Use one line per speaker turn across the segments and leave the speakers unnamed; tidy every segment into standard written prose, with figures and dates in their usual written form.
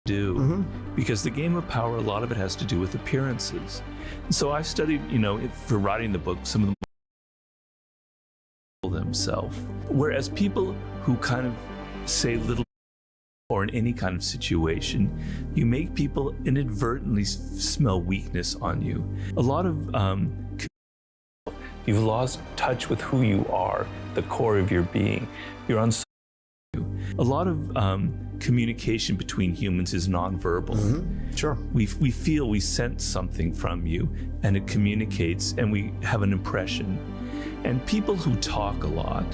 do, because the game of power, a lot of it has to do with appearances. And so I studied, for writing the book, some of them themselves. Whereas people who kind of say little or in any kind of situation, you make people inadvertently smell weakness on you. A lot of you've lost touch with who you are, the core of your being. You're on. A lot of communication between humans is nonverbal.
Sure.
We feel, we sense something from you, and it communicates, and we have an impression. And people who talk a lot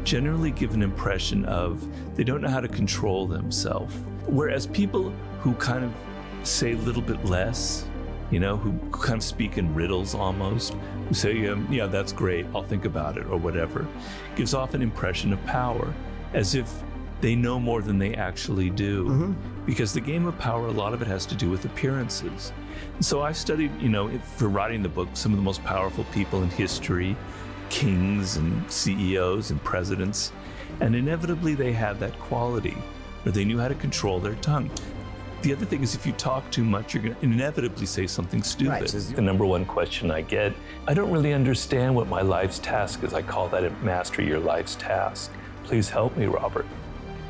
generally give an impression of they don't know how to control themselves. Whereas people who kind of say a little bit less, who kind of speak in riddles almost, who say, yeah, that's great, I'll think about it, or whatever, gives off an impression of power, as if they know more than they actually do. Because the game of power, a lot of it has to do with appearances. And so I studied, for writing the book, some of the most powerful people in history, kings and CEOs and presidents, and inevitably they had that quality where they knew how to control their tongue. The other thing is, if you talk too much, you're going to inevitably say something stupid.
Right.
The number one question I get, I don't really understand what my life's task is. I call that a master your life's task. Please help me, Robert.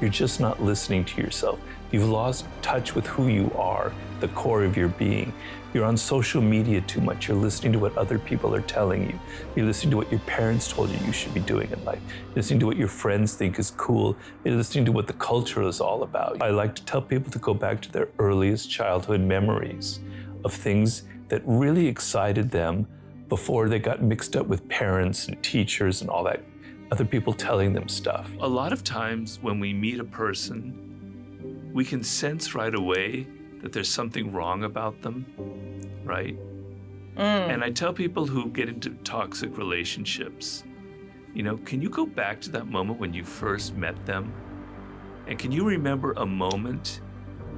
You're just not listening to yourself. You've lost touch with who you are, the core of your being. You're on social media too much. You're listening to what other people are telling you. You're listening to what your parents told you should be doing in life. You're listening to what your friends think is cool. You're listening to what the culture is all about. I like to tell people to go back to their earliest childhood memories of things that really excited them before they got mixed up with parents and teachers and all that, other people telling them stuff. A lot of times when we meet a person, we can sense right away that there's something wrong about them, right? And I tell people who get into toxic relationships, can you go back to that moment when you first met them? And can you remember a moment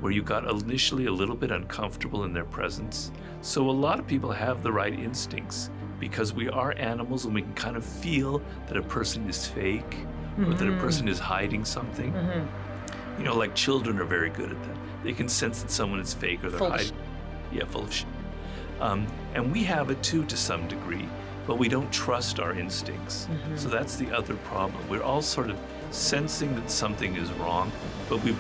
where you got initially a little bit uncomfortable in their presence? So a lot of people have the right instincts, because we are animals and we can kind of feel that a person is fake or that a person is hiding something. Like children are very good at that. They can sense that someone is fake or they're hiding. Yeah, full of shit. And we have it too to some degree, but we don't trust our instincts. So that's the other problem. We're all sort of sensing that something is wrong, but we've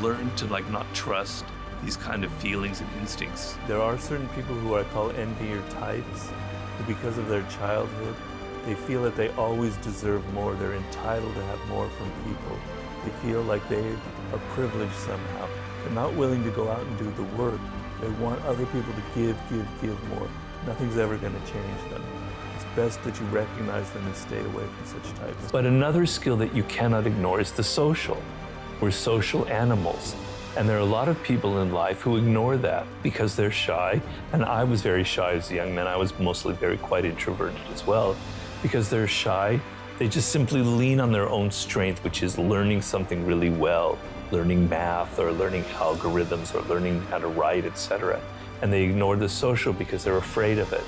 learned to not trust these kind of feelings and instincts. There are certain people who I call envier types, who because of their childhood, they feel that they always deserve more. They're entitled to have more from people. They feel like they are privileged somehow. They're not willing to go out and do the work. They want other people to give more. Nothing's ever going to change them. It's best that you recognize them and stay away from such types. But another skill that you cannot ignore is the social. We're social animals. And there are a lot of people in life who ignore that because they're shy. And I was very shy as a young man. I was mostly quite introverted as well. Because they're shy, they just simply lean on their own strength, which is learning something really well, learning math or learning algorithms or learning how to write, etc. And they ignore the social because they're afraid of it.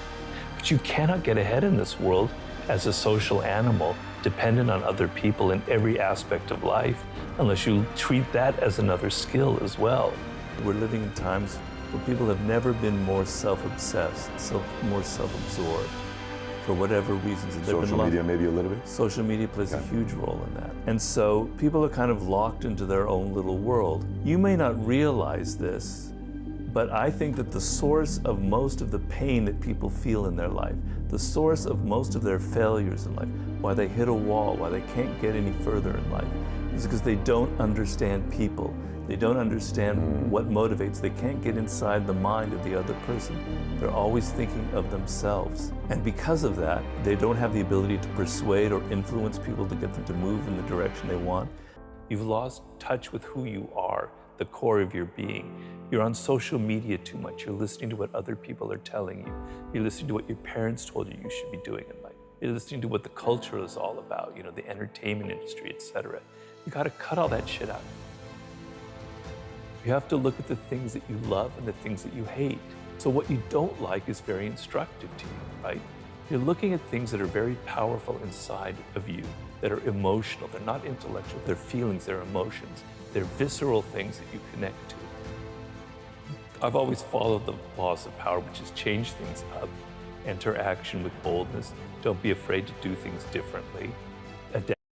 But you cannot get ahead in this world as a social animal dependent on other people in every aspect of life, unless you treat that as another skill as well. We're living in times where people have never been more self-obsessed, more self-absorbed, for whatever reasons.
Social media maybe a little bit?
Social media plays a huge role in that. And so people are kind of locked into their own little world. You may not realize this, but I think that the source of most of the pain that people feel in their life, the source of most of their failures in life, why they hit a wall, why they can't get any further in life, is because they don't understand people. They don't understand what motivates. They can't get inside the mind of the other person. They're always thinking of themselves. And because of that, they don't have the ability to persuade or influence people to get them to move in the direction they want. You've lost touch with who you are, the core of your being. You're on social media too much. You're listening to what other people are telling you. You're listening to what your parents told you should be doing in life. You're listening to what the culture is all about, the entertainment industry, etc. You got to cut all that shit out. You have to look at the things that you love and the things that you hate. So what you don't like is very instructive to you, right? You're looking at things that are very powerful inside of you, that are emotional. They're not intellectual, they're feelings, they're emotions. They're visceral things that you connect to. I've always followed the laws of power, which is change things up, enter action with boldness, don't be afraid to do things differently.